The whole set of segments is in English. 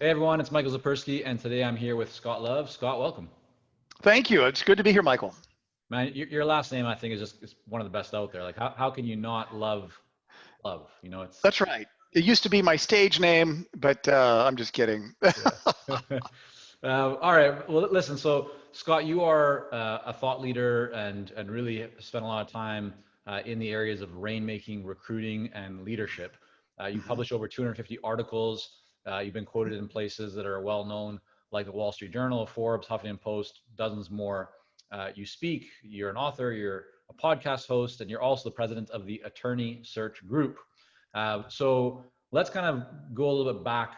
Hey everyone, it's Michael Zapersky, and today I'm here with Scott Love. Scott, welcome. Thank you. It's good to be here, Michael. Man, your last name I think is just is one of the best out there. Like how can you not love love? You know, it's That's right. It used to be my stage name, but I'm just kidding. yeah. All right. Well, listen. So Scott, you are a thought leader and really spent a lot of time in the areas of rainmaking, recruiting, and leadership. You Mhm. published over 250 articles. You've been quoted in places that are well known, like the Wall Street Journal, Forbes, Huffington Post, dozens more. You speak. You're an author. You're a podcast host, and you're also the president of the Attorney Search Group. So let's kind of go a little bit back,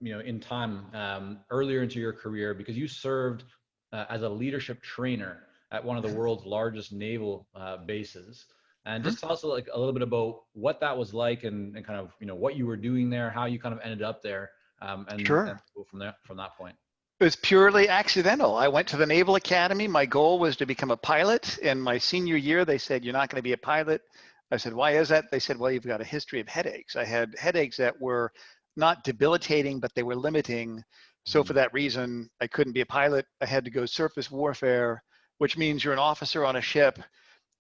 in time, earlier into your career, because you served as a leadership trainer at one of the world's largest naval bases. And Mhm. just tell us like a little bit about what that was like, and kind of what you were doing there, how you kind of ended up there, and Sure. go from there from that point. It was purely accidental. I went to the Naval Academy. My goal was to become a pilot. In my senior year, they said, "You're not going to be a pilot." I said, "Why is that?" They said, "Well, you've got a history of headaches." I had headaches that were not debilitating, but they were limiting. So for Mhm. that reason, I couldn't be a pilot. I had to go surface warfare, which means you're an officer on a ship.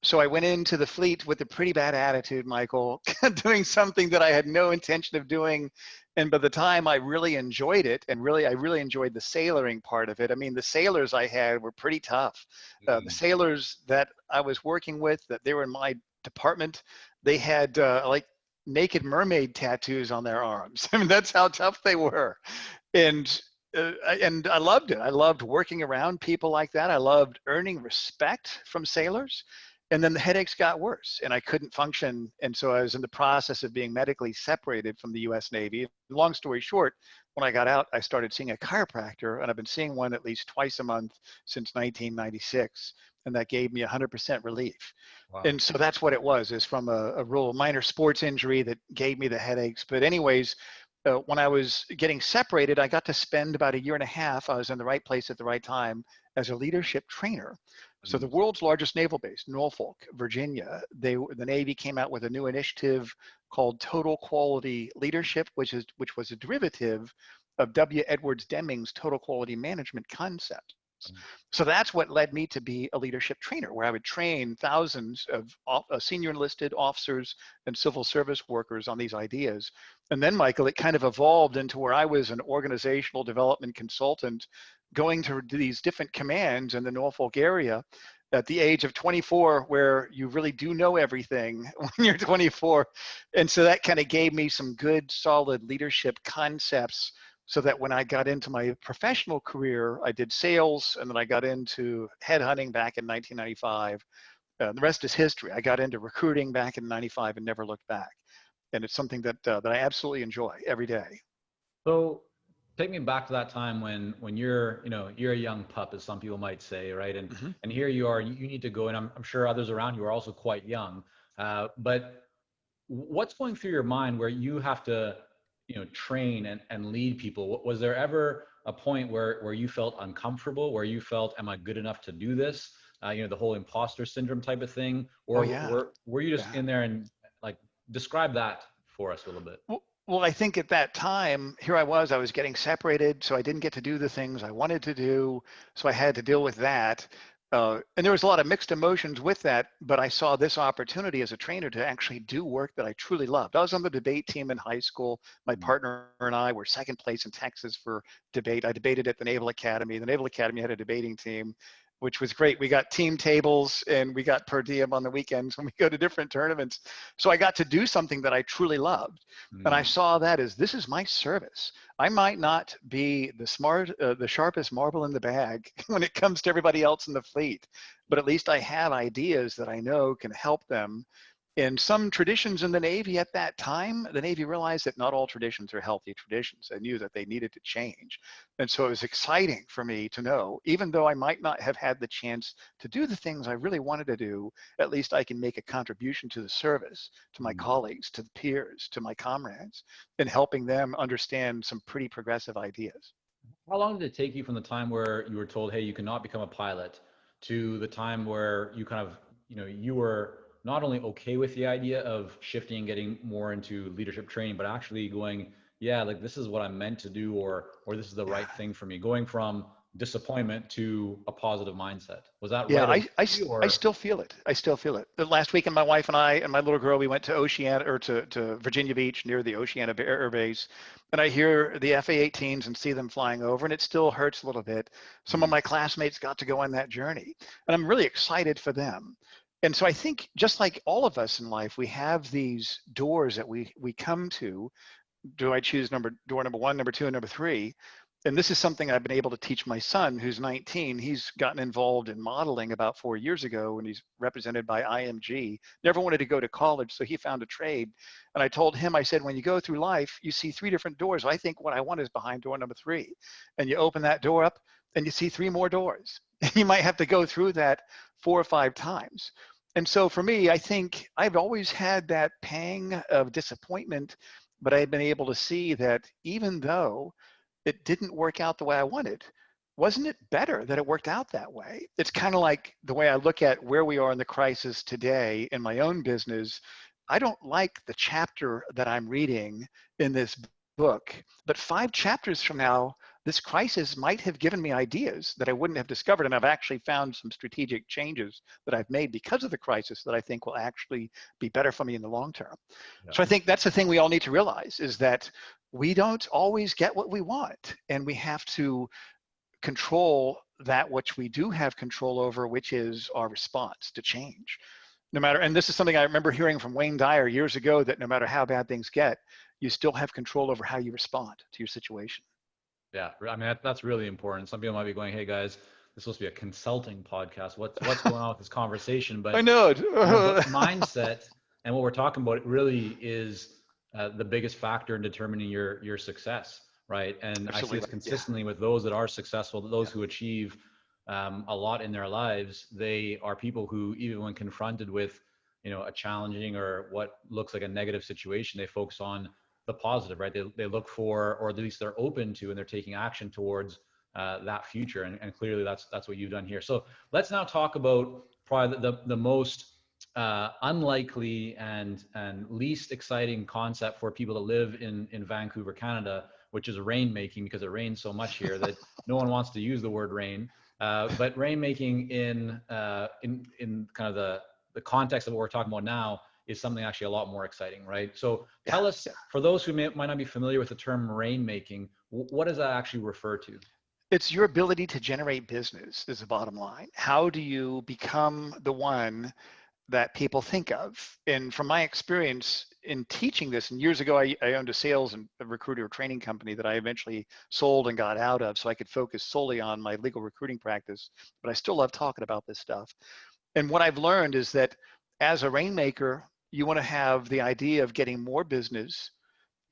So I went into the fleet with a pretty bad attitude, Michael, doing something that I had no intention of doing. And by the time I really enjoyed it, and I really enjoyed the sailoring part of it. I mean, the sailors I had were pretty tough. The Mhm. sailors that I was working with, that they were in my department, they had like naked mermaid tattoos on their arms. I mean, that's how tough they were. And and I loved it. I loved working around people like that. I loved earning respect from sailors. And then the headaches got worse and I couldn't function. And so I was in the process of being medically separated from the US Navy. Long story short, when I got out, I started seeing a chiropractor, and I've been seeing one at least twice a month since 1996. And that gave me 100% relief. Wow. And so that's what it was, is from a real minor sports injury that gave me the headaches. But anyways, when I was getting separated, I got to spend about a year and a half. I was in the right place at the right time as a leadership trainer. So the Mhm. world's largest naval base, Norfolk, Virginia, the Navy came out with a new initiative called Total Quality Leadership, which was a derivative of W. Edwards Deming's Total Quality Management concepts. So that's what led me to be a leadership trainer, where I would train thousands of senior enlisted officers and civil service workers on these ideas. And then, Michael, it kind of evolved into where I was an organizational development consultant going to these different commands in the Norfolk area at the age of 24, where you really do know everything when you're 24. And so that kind of gave me some good, solid leadership concepts, so that when I got into my professional career, I did sales, and then I got into headhunting back in 1995. The rest is history. I got into recruiting back in 95 and never looked back. And it's something that I absolutely enjoy every day. So take me back to that time when you're, you're a young pup, as some people might say, right? Mhm. And here you are, you need to go, and I'm sure others around you are also quite young. But what's going through your mind where you have to, train and lead people? Was there ever a point where you felt uncomfortable, where you felt, am I good enough to do this? The whole imposter syndrome type of thing, Oh, or yeah. were you just Yeah. in there and like describe that for us a little bit? Well, I think at that time, here I was getting separated, so I didn't get to do the things I wanted to do. So I had to deal with that. And there was a lot of mixed emotions with that, but I saw this opportunity as a trainer to actually do work that I truly loved. I was on the debate team in high school. My Mm. partner and I were second place in Texas for debate. I debated at the Naval Academy. The Naval Academy had a debating team, which was great. We got team tables and we got per diem on the weekends when we go to different tournaments. So I got to do something that I truly loved. And I Mm. saw that as, this is my service. I might not be the sharpest marble in the bag when it comes to everybody else in the fleet, but at least I have ideas that I know can help them. In some traditions in the Navy at that time, the Navy realized that not all traditions are healthy traditions. They knew that they needed to change. And so it was exciting for me to know, even though I might not have had the chance to do the things I really wanted to do, at least I can make a contribution to the service, to my Mm. colleagues, to the peers, to my comrades, in helping them understand some pretty progressive ideas. How long did it take you from the time where you were told, hey, you cannot become a pilot, to the time where you kind of, you were not only okay with the idea of shifting and getting more into leadership training, but actually going, yeah, like this is what I'm meant to do, or this is the Yeah. right thing for me, going from disappointment to a positive mindset. Was that Yeah, right away for you, I or? still feel it. I still feel it. The last weekend, my wife and I and my little girl, we went to Oceana or to Virginia Beach near the Oceana Air Base, and I hear the FA-18s and see them flying over, and it still hurts a little bit. Some of Mm, my classmates got to go on that journey, and I'm really excited for them. And so I think just like all of us in life, we have these doors that we come to. Do I choose door number one, number two, and number three? And this is something I've been able to teach my son, who's 19. He's gotten involved in modeling about 4 years ago, and he's represented by IMG. Never wanted to go to college, so he found a trade. And I told him, I said, when you go through life, you see three different doors. I think what I want is behind door number three. And you open that door up, and you see three more doors. And you might have to go through that 4 or 5 times. And so for me, I think I've always had that pang of disappointment, but I've been able to see that even though it didn't work out the way I wanted, wasn't it better that it worked out that way? It's kind of like the way I look at where we are in the crisis today in my own business. I don't like the chapter that I'm reading in this book, but 5 chapters from now, this crisis might have given me ideas that I wouldn't have discovered. And I've actually found some strategic changes that I've made because of the crisis that I think will actually be better for me in the long term. yeah. So I think that's the thing we all need to realize is that we don't always get what we want, and we have to control that which we do have control over, which is our response to change. No matter, and this is something I remember hearing from Wayne Dyer years ago, that no matter how bad things get, you still have control over how you respond to your situation. Yeah, I mean that's really important. Some people might be going, "Hey guys, this is supposed to be a consulting podcast. What's going on with this conversation?" I But know but it. mindset and what we're talking about really is the biggest factor in determining your success, right? And I see this Absolutely. Yeah. consistently with those that are successful, those Yeah. who achieve a lot in their lives. They are people who, even when confronted with, a challenging or what looks like a negative situation, they focus on the positive, right? They look for, or at least they're open to, and they're taking action towards that future. And clearly that's what you've done here. So let's now talk about probably the most unlikely and least exciting concept for people to live in Vancouver, Canada, which is rainmaking, because it rains so much here that no one wants to use the word rain. But rainmaking in kind of the context of what we're talking about now is something actually a lot more exciting, right? So Yeah. tell us, Yeah. for those who might not be familiar with the term rainmaking, what does that actually refer to? It's your ability to generate business is the bottom line. How do you become the one that people think of? And from my experience in teaching this, and years ago, I owned a sales and a recruiter training company that I eventually sold and got out of so I could focus solely on my legal recruiting practice. But I still love talking about this stuff. And what I've learned is that as a rainmaker, you want to have the idea of getting more business,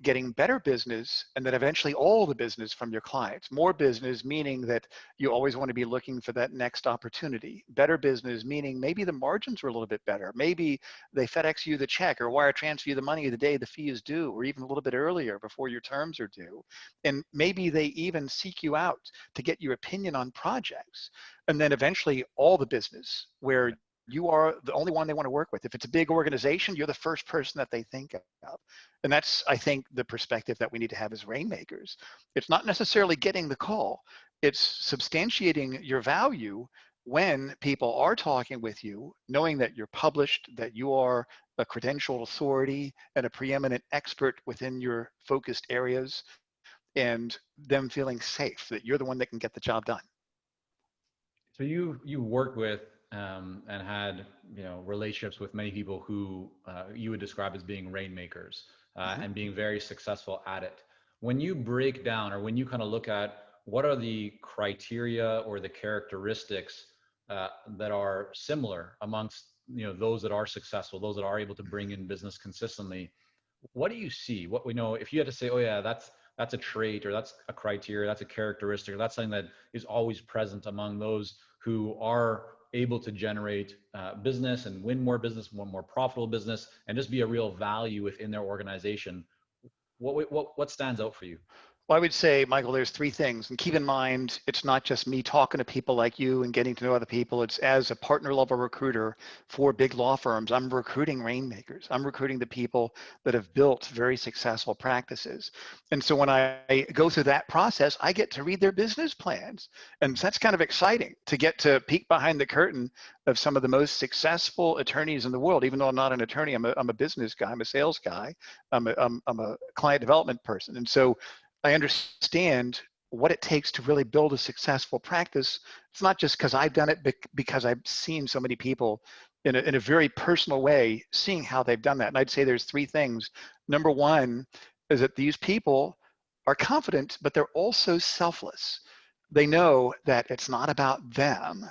getting better business, and then eventually all the business from your clients. More business meaning that you always want to be looking for that next opportunity. Better business meaning maybe the margins are a little bit better. Maybe they FedEx you the check or wire transfer you the money the day the fee is due, or even a little bit earlier before your terms are due. And maybe they even seek you out to get your opinion on projects. And then eventually all the business where you are the only one they want to work with. If it's a big organization, you're the first person that they think of. And that's, I think, the perspective that we need to have as rainmakers. It's not necessarily getting the call, it's substantiating your value when people are talking with you, knowing that you're published, that you are a credentialed authority and a preeminent expert within your focused areas, and them feeling safe that you're the one that can get the job done. So you worked with and had relationships with many people who you would describe as being rainmakers Mhm. and being very successful at it. When you break down, or when you kind of look at what are the criteria or the characteristics that are similar amongst those that are successful, those that are able to bring in business consistently, what do you see? What we know, if you had to say, oh yeah, that's a trait, or that's a criteria, that's a characteristic, or that's something that is always present among those who are able to generate business and win more business, more profitable business, and just be a real value within their organization. What stands out for you? Well, I would say, Michael, there's three things. And keep in mind, it's not just me talking to people like you and getting to know other people. It's as a partner level recruiter for big law firms, I'm recruiting rainmakers. I'm recruiting the people that have built very successful practices. And so when I go through that process, I get to read their business plans. And so that's kind of exciting to get to peek behind the curtain of some of the most successful attorneys in the world. Even though I'm not an attorney, I'm a business guy, I'm a sales guy, I'm a client development person. And so I understand what it takes to really build a successful practice. It's not just because I've done it, but because I've seen so many people in a very personal way, seeing how they've done that. And I'd say there's three things. Number one is that these people are confident, but they're also selfless. They know that it's not about them.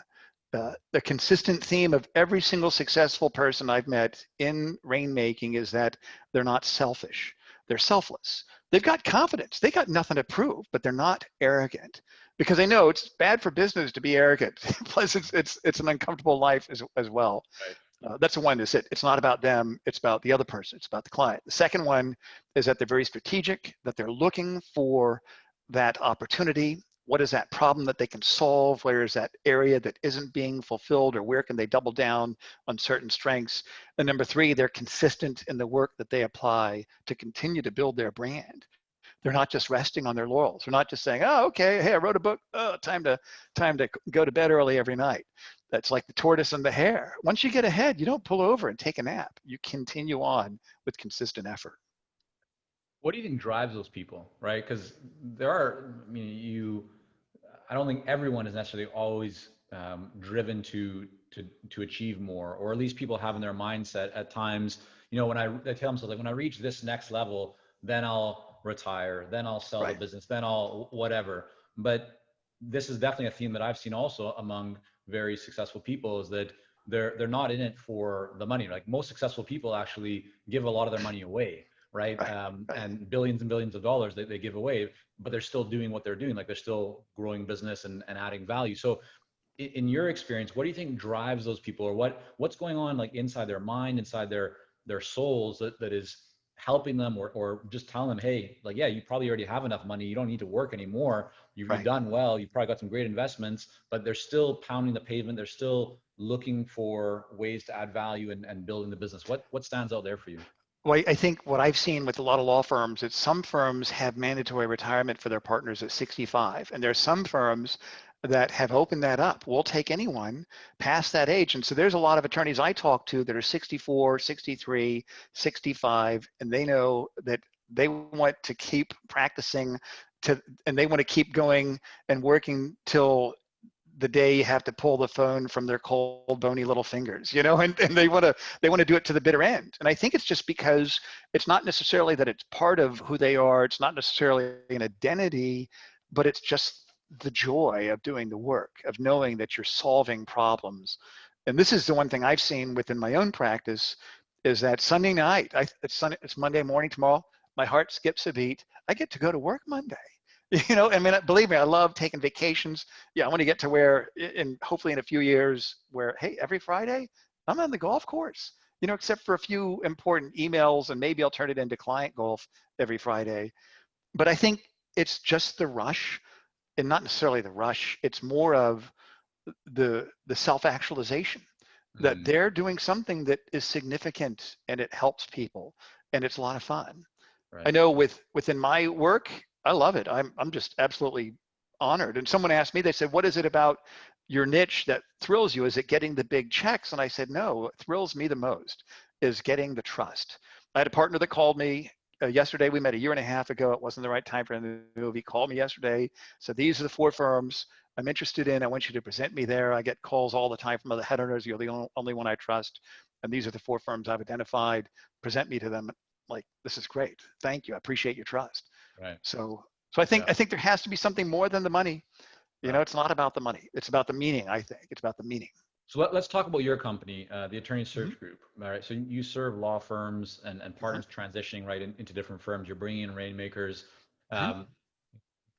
The consistent theme of every single successful person I've met in rainmaking is that they're not selfish. They're selfless. They've got confidence. They got nothing to prove, but they're not arrogant because they know it's bad for business to be arrogant. Plus, it's an uncomfortable life as well. Right. That's the one is it's not about them. It's about the other person. It's about the client. The second one is that they're very strategic, that they're looking for that opportunity. What is that problem that they can solve? Where is that area that isn't being fulfilled, or where can they double down on certain strengths? And number three, they're consistent in the work that they apply to continue to build their brand. They're not just resting on their laurels. They're not just saying, "Oh, okay, hey, I wrote a book. Oh, time to go to bed early every night." That's like the tortoise and the hare. Once you get ahead, you don't pull over and take a nap. You continue on with consistent effort. What do you think drives those people, right? Because there are, I mean, I don't think everyone is necessarily always driven to achieve more, or at least people have in their mindset at times. You know, when they tell themselves like, when I reach this next level, then I'll retire, then I'll sell the Right, business, then I'll whatever. But this is definitely a theme that I've seen also among very successful people is that they're not in it for the money. Like most successful people actually give a lot of their money away, right? right, right. And billions of dollars they give away, but they're still doing what they're doing. Like they're still growing business and adding value. So in your experience, what do you think drives those people, or what's going on like inside their mind, inside their souls that is helping them, or just telling them, hey, like, yeah, you probably already have enough money. You don't need to work anymore. You've Right. done well. You've probably got some great investments, but they're still pounding the pavement. They're still looking for ways to add value and building the business. What stands out there for you? Well, I think what I've seen with a lot of law firms is some firms have mandatory retirement for their partners at 65, and there's some firms that have opened that up. We'll take anyone past that age. And so there's a lot of attorneys I talk to that are 64, 63, 65, and they know that they want to keep practicing and they want to keep going and working till the day you have to pull the phone from their cold bony little fingers, and they want to do it to the bitter end. And I think it's just because it's not necessarily that it's part of who they are, it's not necessarily an identity, but it's just the joy of doing the work, of knowing that you're solving problems. And this is the one thing I've seen within my own practice is that Sunday night, it's Monday morning tomorrow, my heart skips a beat, I get to go to work Monday. I mean, believe me, I love taking vacations. Yeah, I want to get to where, in hopefully in a few years, where, hey, every Friday I'm on the golf course, except for a few important emails, and maybe I'll turn it into client golf every Friday. But I think it's just the rush, and not necessarily the rush. It's more of the self-actualization that Mm, they're doing something that is significant and it helps people, and it's a lot of fun. I right. know within my work, I love it. I'm just absolutely honored. And someone asked me, they said, "What is it about your niche that thrills you? Is it getting the big checks?" And I said, "No, what thrills me the most is getting the trust." I had a partner that called me yesterday. We met a year and a half ago. It wasn't the right time for him to move. He called me yesterday. So these are the four firms I'm interested in. I want you to present me there. I get calls all the time from other headhunters. You're the only one I trust. And these are the four firms I've identified. Present me to them. Like, this is great. Thank you. I appreciate your trust. Right. So I think Yeah. I think there has to be something more than the money. Yeah. It's not about the money. It's about the meaning. I think it's about the meaning. So let's talk about your company, the Attorney Mm-hmm. Search Group. All right. So you serve law firms and Mm-hmm. partners transitioning right into different firms. You're bringing in rainmakers. Mm-hmm. Um,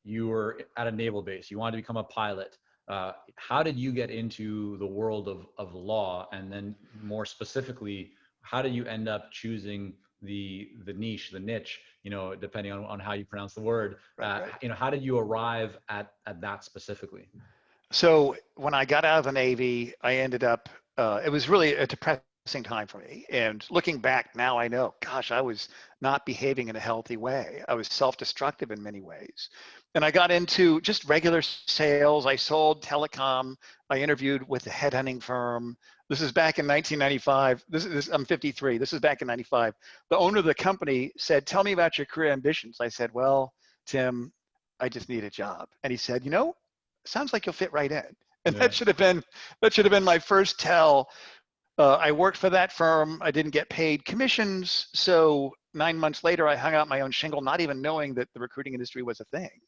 you were at a naval base. You wanted to become a pilot. How did you get into the world of law? And then more specifically, how did you end up choosing the niche, the niche, depending on how you pronounce the word. Right, right. How did you arrive at that specifically? So when I got out of the Navy, I ended up, it was really a depressing time for me. And looking back now, I know, gosh, I was not behaving in a healthy way. I was self-destructive in many ways. And I got into just regular sales. I sold telecom. I interviewed with a headhunting firm. This is back in 1995. I'm 53. This is back in 95. The owner of the company said, "Tell me about your career ambitions." I said, "Well, Tim, I just need a job." And he said, "Sounds like you'll fit right in." And Yeah. that should have been my first tell. I worked for that firm. I didn't get paid commissions. So 9 months later, I hung out my own shingle, not even knowing that the recruiting industry was a thing.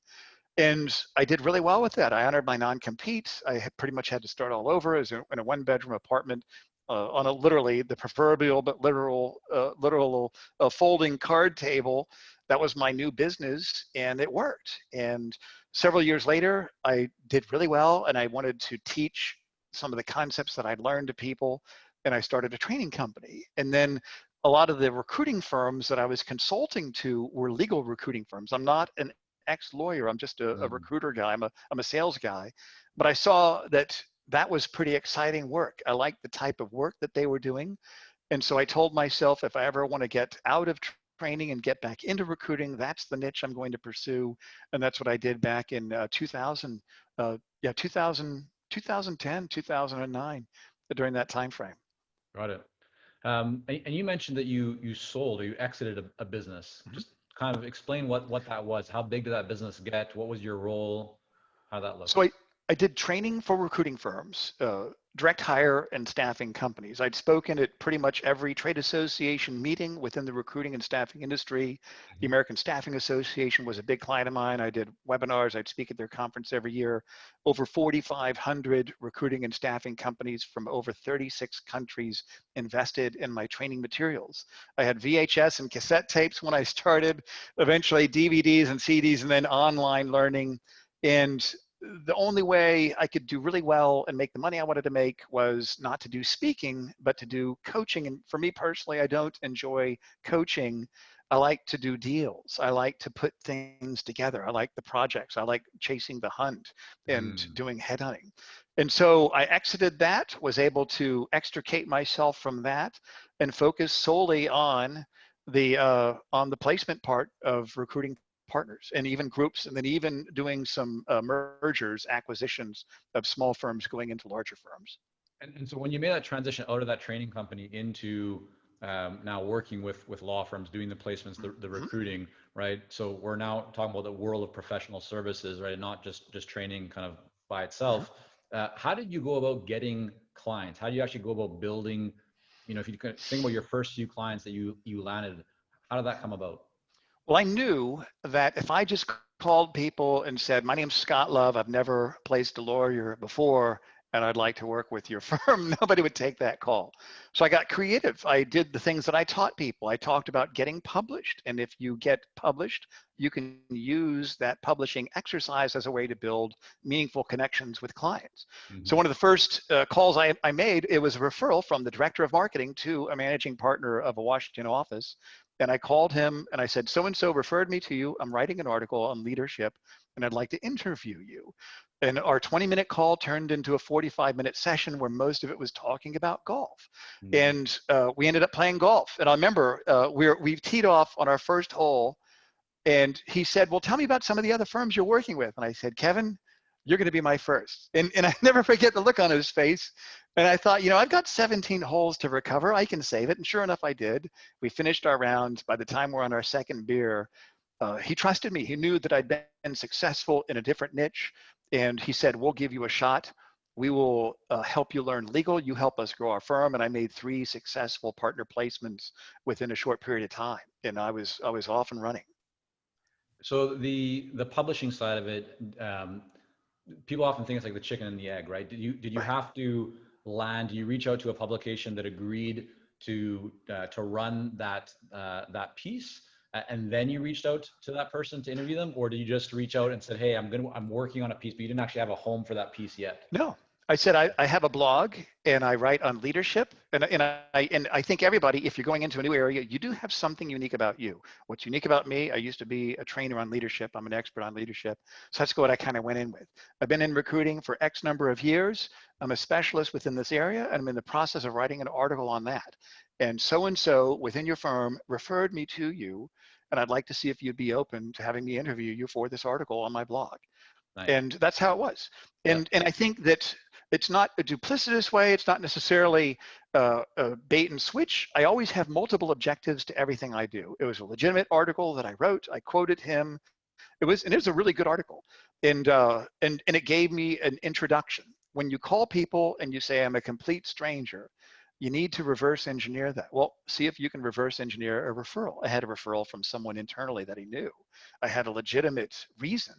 And I did really well with that. I honored my non-compete. I pretty much had to start all over as in a one-bedroom apartment on a literally the proverbial but literal folding card table. That was my new business, and it worked. And several years later, I did really well, and I wanted to teach some of the concepts that I'd learned to people, and I started a training company. And then a lot of the recruiting firms that I was consulting to were legal recruiting firms. I'm not an ex-lawyer. I'm just a Mm. recruiter guy. I'm a sales guy. But I saw that that was pretty exciting work. I liked the type of work that they were doing. And so I told myself, if I ever want to get out of training and get back into recruiting, that's the niche I'm going to pursue. And that's what I did back in 2000, 2010, 2009, during that time frame. Got it. And you mentioned that you sold or you exited a business. Mhm. Just kind of explain what that was. How big did that business get? What was your role? How did that look? So I did training for recruiting firms, direct hire and staffing companies. I'd spoken at pretty much every trade association meeting within the recruiting and staffing industry. The Mhm. American Staffing Association was a big client of mine. I did webinars. I'd speak at their conference every year. Over 4,500 recruiting and staffing companies from over 36 countries invested in my training materials. I had VHS and cassette tapes when I started, eventually DVDs and CDs, and then online learning. And the only way I could do really well and make the money I wanted to make was not to do speaking, but to do coaching. And for me personally, I don't enjoy coaching. I like to do deals. I like to put things together. I like the projects. I like chasing the hunt and Mm. doing headhunting. And so I exited that, was able to extricate myself from that and focus solely on the placement part of recruiting partners and even groups, and then even doing some mergers, acquisitions of small firms going into larger firms. And so when you made that transition out of that training company into now working with law firms, doing the placements, the Mhm. recruiting, right? So we're now talking about the world of professional services, right? And not just training kind of by Mhm. itself. How did you go about getting clients? How do you actually go about building, if you could think about your first few clients that you landed, how did that come about? Well, I knew that if I just called people and said, "My name's Scott Love, I've never placed a lawyer before, and I'd like to work with your firm," nobody would take that call. So I got creative. I did the things that I taught people. I talked about getting published. And if you get published, you can use that publishing exercise as a way to build meaningful connections with clients. So Hmm. one of the first calls I made, it was a referral from the director of marketing to a managing partner of a Washington office. And I called him and I said, "So and so referred me to you. I'm writing an article on leadership and I'd like to interview you." And our 20-minute call turned into a 45-minute session where most of it was talking about golf. Hmm. And we ended up playing golf. And I remember we teed off on our first hole, and he said, "Well, tell me about some of the other firms you're working with." And I said, "Kevin, you're going to be my first." And I never forget the look on his face. And I thought, I've got 17 holes to recover. I can save it. And sure enough, I did. We finished our round. By the time we're on our second beer, he trusted me. He knew that I'd been successful in a different niche. And he said, "We'll give you a shot. We will help you learn legal. You help us grow our firm." And I made 3 successful partner placements within a short period of time. And I was off and running. So the publishing side of it, people often think it's like the chicken and the egg, right? Did you Right. have to land? Do you reach out to a publication that agreed to run that piece, and then you reached out to that person to interview them, or did you just reach out and said, "Hey, I'm working on a piece," but you didn't actually have a home for that piece yet? No, I said I have a blog and I write on leadership, and I think everybody, if you're going into a new area, you do have something unique about you. What's unique about me? I used to be a trainer on leadership. I'm an expert on leadership, so that's what I kind of went in with. I've been in recruiting for X number of years. I'm a specialist within this area, and I'm in the process of writing an article on that. And so within your firm referred me to you, and I'd like to see if you'd be open to having me interview you for this article on my blog. Nice. And that's how it was. Yeah. And I think that it's not a duplicitous way. It's not necessarily a bait and switch. I always have multiple objectives to everything I do. It was a legitimate article that I wrote. I quoted him. And it was a really good article, and it gave me an introduction. When you call people and you say I'm a complete stranger, you need to reverse engineer that. Well, see if you can reverse engineer a referral. I had a referral from someone internally that he knew. I had a legitimate reason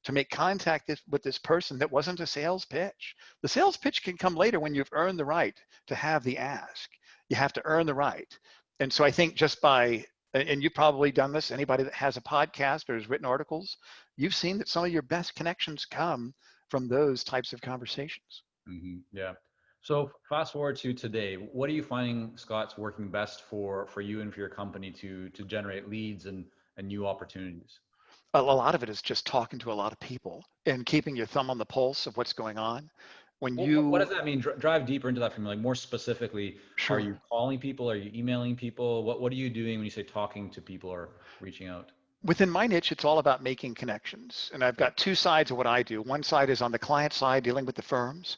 to make contact with this person that wasn't a sales pitch. The sales pitch can come later when you've earned the right to have the ask. You have to earn the right. And so I think just by, and you've probably done this, anybody that has a podcast or has written articles, you've seen that some of your best connections come from those types of conversations. Yeah. So fast forward to today, what are you finding, Scott's working best for you and for your company to generate leads and new opportunities? A lot of it is just talking to a lot of people and keeping your thumb on the pulse of what's going on. When What does you, that mean? Drive deeper into that for me. Like more specifically, are sure. you calling people? Are you emailing people? What are you doing when you say talking to people or reaching out? Within my niche, it's all about making connections. And I've Yeah. got two sides of what I do. One side is on the client side, dealing with the firms.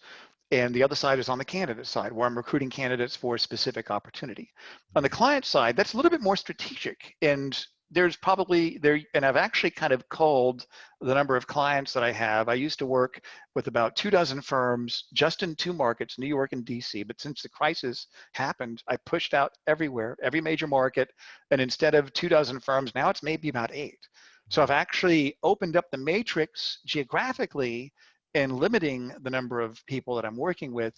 And the other side is on the candidate side, where I'm recruiting candidates for a specific opportunity. On the Mhm. client side, that's a little bit more strategic. And there's probably there, and I've actually kind of culled the number of clients that I have. I used to work with about 24 firms just in two markets, New York and DC. But since the crisis happened, I pushed out everywhere, every major market. And instead of 24 firms, now it's maybe about 8. So I've actually opened up the matrix geographically and limiting the number of people that I'm working with,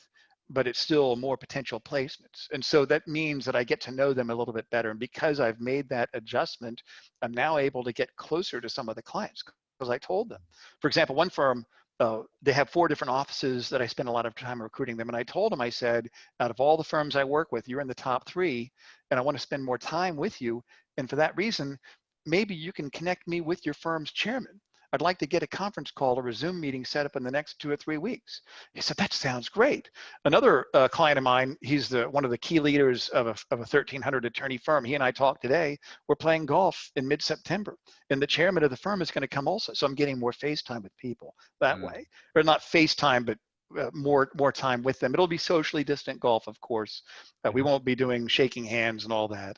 but it's still more potential placements. And so that means that I get to know them a little bit better. And because I've made that adjustment, I'm now able to get closer to some of the clients because I told them. For example, one firm, they have 4 different offices that I spend a lot of time recruiting them. And I told them, I said, out of all the firms I work with, you're in the top 3, and I want to spend more time with you. And for that reason, maybe you can connect me with your firm's chairman. I'd like to get a conference call or a Zoom meeting set up in the next 2 or 3 weeks. He said, that sounds great. Another client of mine, he's one of the key leaders of a 1,300 attorney firm. He and I talked today. We're playing golf in mid-September, and the chairman of the firm is going to come also. So I'm getting more FaceTime with people that Mm. way, or not FaceTime, but more time with them. It'll be socially distant golf, of course. We Yeah. won't be doing shaking hands and all that.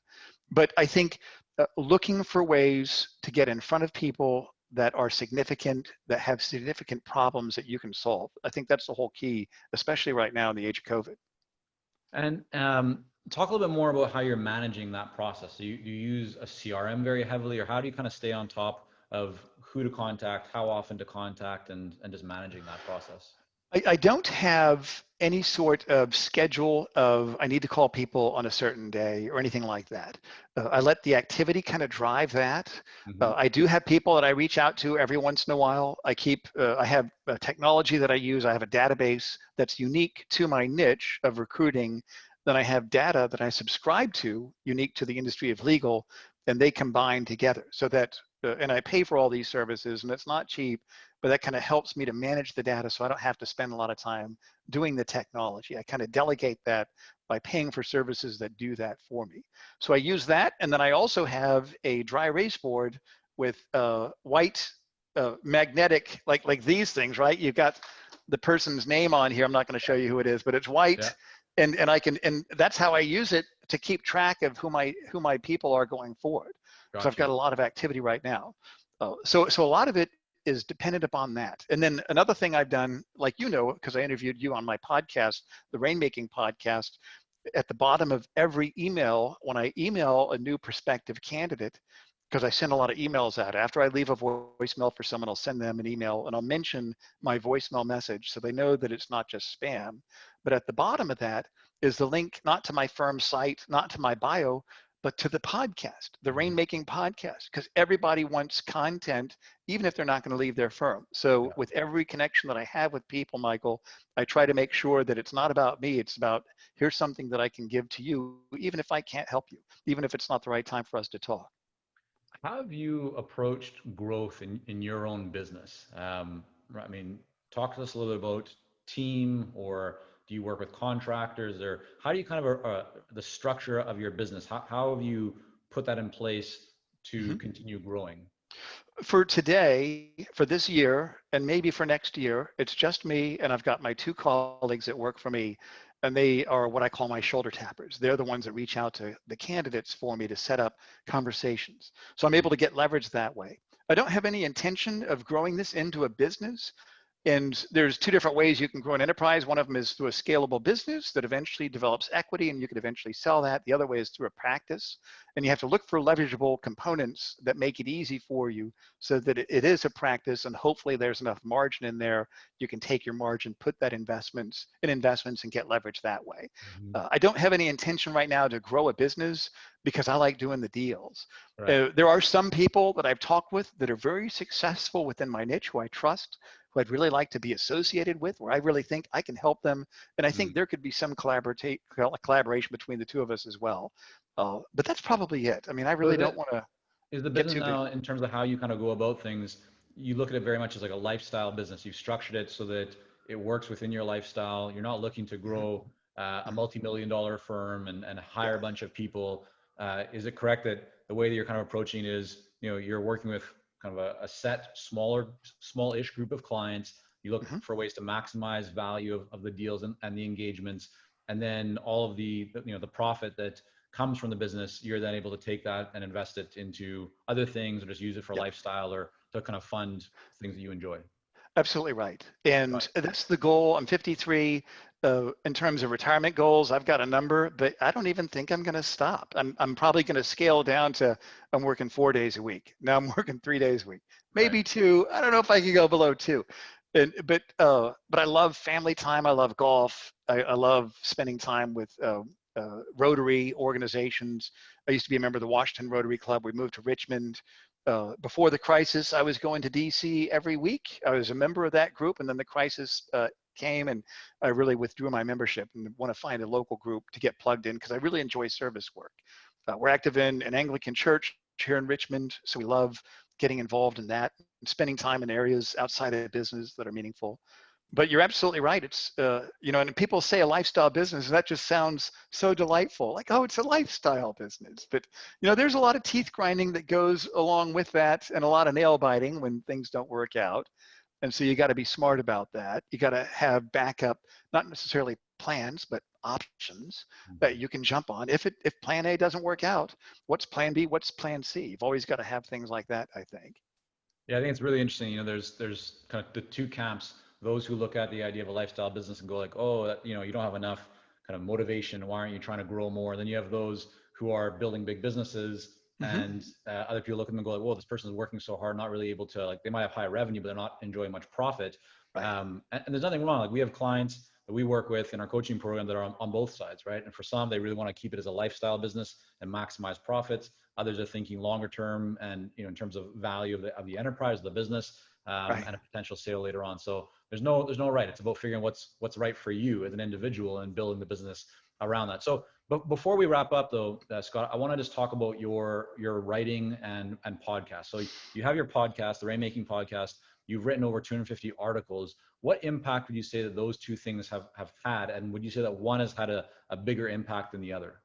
But I think looking for ways to get in front of people that are significant, that have significant problems that you can solve. I think that's the whole key, especially right now in the age of COVID. And talk a little bit more about how you're managing that process. Do you use a CRM very heavily, or how do you kind of stay on top of who to contact, how often to contact, and just managing that process? I don't have any sort of schedule of I need to call people on a certain day or anything like that. I let the activity kind of drive that. Hmm. I do have people that I reach out to every once in a while. I have a technology that I use. I have a database that's unique to my niche of recruiting. Then I have data that I subscribe to, unique to the industry of legal, and they combine together so that, and I pay for all these services, and it's not cheap, but that kind of helps me to manage the data so I don't have to spend a lot of time doing the technology. I kind of delegate that by paying for services that do that for me. So I use that, and then I also have a dry erase board with white magnetic, like these things, right? You've got the person's name on here. I'm not going to show you who it is, but it's white, Yeah. and I can, and that's how I use it to keep track of who my people are going forward. Because I've got Gotcha. a lot of activity right now. So a lot of it is dependent upon that. And then another thing I've done, like because I interviewed you on my podcast, the Rainmaking podcast, at the bottom of every email, when I email a new prospective candidate, because I send a lot of emails out. After I leave a voicemail for someone, I'll send them an email and I'll mention my voicemail message so they know that it's not just spam. But at the bottom of that is the link not to my firm site, not to my bio, but to the podcast, the Mhm. Rainmaking podcast, because everybody wants content, even if they're not going to leave their firm. So Yeah. with every connection that I have with people, Michael, I try to make sure that it's not about me. It's about, here's something that I can give to you, even if I can't help you, even if it's not the right time for us to talk. How have you approached growth in your own business? I mean, talk to us a little bit about team, or do you work with contractors, or how do you kind of the structure of your business? How have you put that in place to Mhm. continue growing? For today, for this year, and maybe for next year, it's just me, and I've got my two colleagues that work for me, and they are what I call my shoulder tappers. They're the ones that reach out to the candidates for me to set up conversations. So I'm able to get leverage that way. I don't have any intention of growing this into a business. And there's two different ways you can grow an enterprise. One of them is through a scalable business that eventually develops equity and you could eventually sell that. The other way is through a practice. And you have to look for leverageable components that make it easy for you so that it is a practice, and hopefully there's enough margin in there. You can take your margin, put that investments and get leverage that way. Mhm. I don't have any intention right now to grow a business because I like doing the deals. Right. There are some people that I've talked with that are very successful within my niche who I trust, who I'd really like to be associated with, where I really think I can help them. And I think Mm. there could be some collaboration between the two of us as well. But that's probably it. I mean, I So really don't want to is the get business too big. now, in terms of how you kind of go about things, you look at it very much as like a lifestyle business. You've structured it so that it works within your lifestyle. You're not looking to Mhm, grow a mhm. multi-million-dollar firm and hire Yeah. a bunch of people. Is it correct that the way that you're kind of approaching it is, you're working with kind of a set small-ish group of clients. You look Mhm. for ways to maximize value of the deals and the engagements, and then all of the profit that comes from the business, you're then able to take that and invest it into other things, or just use it for Yeah. lifestyle, or to kind of fund things that you enjoy. Absolutely right. Got And that's the goal. I'm 53. In terms of retirement goals, I've got a number, but I don't even think I'm going to stop. I'm probably going to scale down to, I'm working 4 days a week. Now I'm working 3 days a week, Right. maybe two. I don't know if I can go below two. But I love family time. I love golf. I love spending time with Rotary organizations. I used to be a member of the Washington Rotary Club. We moved to Richmond. Before the crisis, I was going to DC every week. I was a member of that group, and then the crisis came, and I really withdrew my membership and want to find a local group to get plugged in because I really enjoy service work. We're active in an Anglican church here in Richmond, so we love getting involved in that and spending time in areas outside of business that are meaningful. But you're absolutely right. It's and people say a lifestyle business, and that just sounds so delightful. Like, oh, it's a lifestyle business. But there's a lot of teeth grinding that goes along with that, and a lot of nail biting when things don't work out. And so you got to be smart about that. You got to have backup, not necessarily plans, but options that Mhm. you can jump on. If plan A doesn't work out, what's plan B? What's plan C? You've always got to have things like that, I think. Yeah, I think it's really interesting. There's kind of the two camps. Those who look at the idea of a lifestyle business and go like, oh, you don't have enough kind of motivation. Why aren't you trying to grow more? Then you have those who are building big businesses, Hmm. and other people look at them and go like, whoa, this person is working so hard, not really able to, like, they might have high revenue, but they're not enjoying much profit. Right. And there's nothing wrong. Like, we have clients that we work with in our coaching program that are on both sides, right? And for some, they really want to keep it as a lifestyle business and maximize profits. Others are thinking longer term, and in terms of value of the enterprise, the business, Right. and a potential sale later on. So there's no right. It's about figuring what's right for you as an individual and building the business around that. So, but before we wrap up, though, Scott, I want to just talk about your writing and podcast. So you have your podcast, the Rainmaking podcast. You've written over 250 articles. What impact would you say that those two things have had, and would you say that one has had a bigger impact than the other?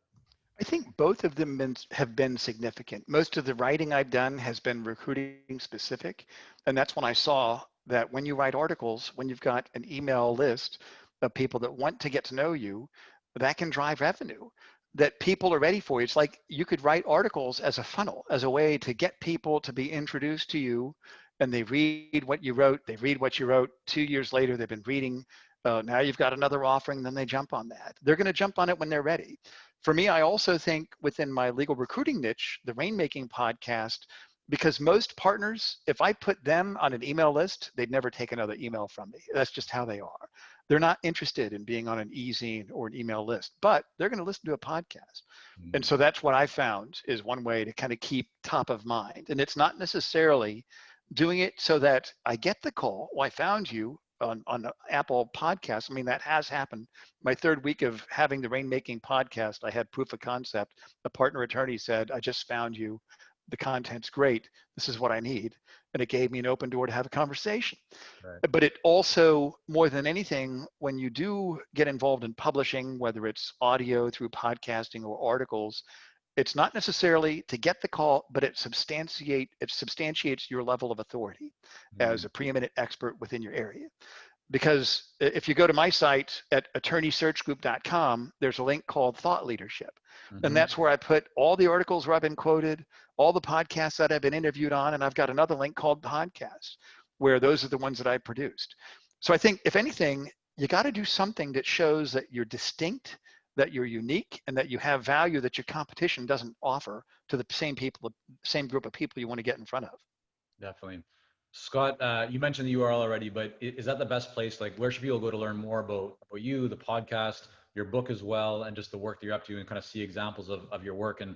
I think both of them have been significant. Most of the writing I've done has been recruiting specific. And that's when I saw that when you write articles, when you've got an email list of people that want to get to know you, that can drive revenue, that people are ready for you. It's like you could write articles as a funnel, as a way to get people to be introduced to you. And they read what you wrote. They read what you wrote. 2 years later, they've been reading. Now you've got another offering, then they jump on that. They're going to jump on it when they're ready. For me, I also think within my legal recruiting niche, the Rainmaking podcast, because most partners, if I put them on an email list, they'd never take another email from me. That's just how they are. They're not interested in being on an e-zine or an email list, but they're going to listen to a podcast. And so that's what I found is one way to kind of keep top of mind. And it's not necessarily doing it so that I get the call. Well, I found you on Apple Podcasts. I mean, that has happened. My third week of having the Rainmaking podcast, I had proof of concept. A partner attorney said, I just found you. The content's great. This is what I need. And it gave me an open door to have a conversation. Right. But it also, more than anything, when you do get involved in publishing, whether it's audio through podcasting or articles, it's not necessarily to get the call, but it substantiates your level of authority as a preeminent expert within your area. Because if you go to my site at attorneysearchgroup.com, there's a link called Thought Leadership. And that's where I put all the articles where I've been quoted, all the podcasts that I've been interviewed on, and I've got another link called Podcasts, where those are the ones that I produced. So I think, if anything, you got to do something that shows that you're distinct, that you're unique, and that you have value that your competition doesn't offer to the same people, same group of people you want to get in front of. Definitely. Scott, you mentioned the URL already, but is that the best place? Like, where should people go to learn more about you, the podcast, your book as well, and just the work that you're up to, and kind of see examples of your work and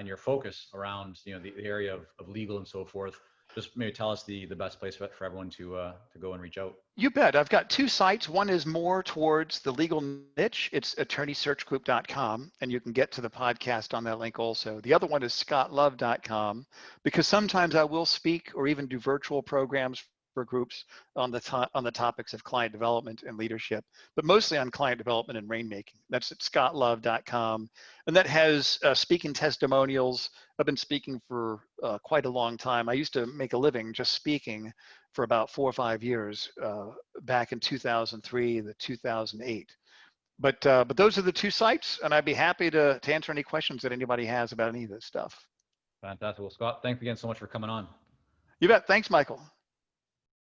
your focus around, you know, the area of legal and so forth? Just maybe tell us the best place for everyone to go and reach out. You bet. I've got two sites. One is more towards the legal niche. It's attorneysearchgroup.com, and you can get to the podcast on that link also. The other one is scottlove.com, because sometimes I will speak or even do virtual programs for groups on the topics of client development and leadership, but mostly on client development and rainmaking. That's at scottlove.com. And that has speaking testimonials. I've been speaking for quite a long time. I used to make a living just speaking for about 4 or 5 years back in 2003 to 2008. But those are the two sites, and I'd be happy to answer any questions that anybody has about any of this stuff. Fantastic. Well, Scott, thanks again so much for coming on. You bet. Thanks, Michael.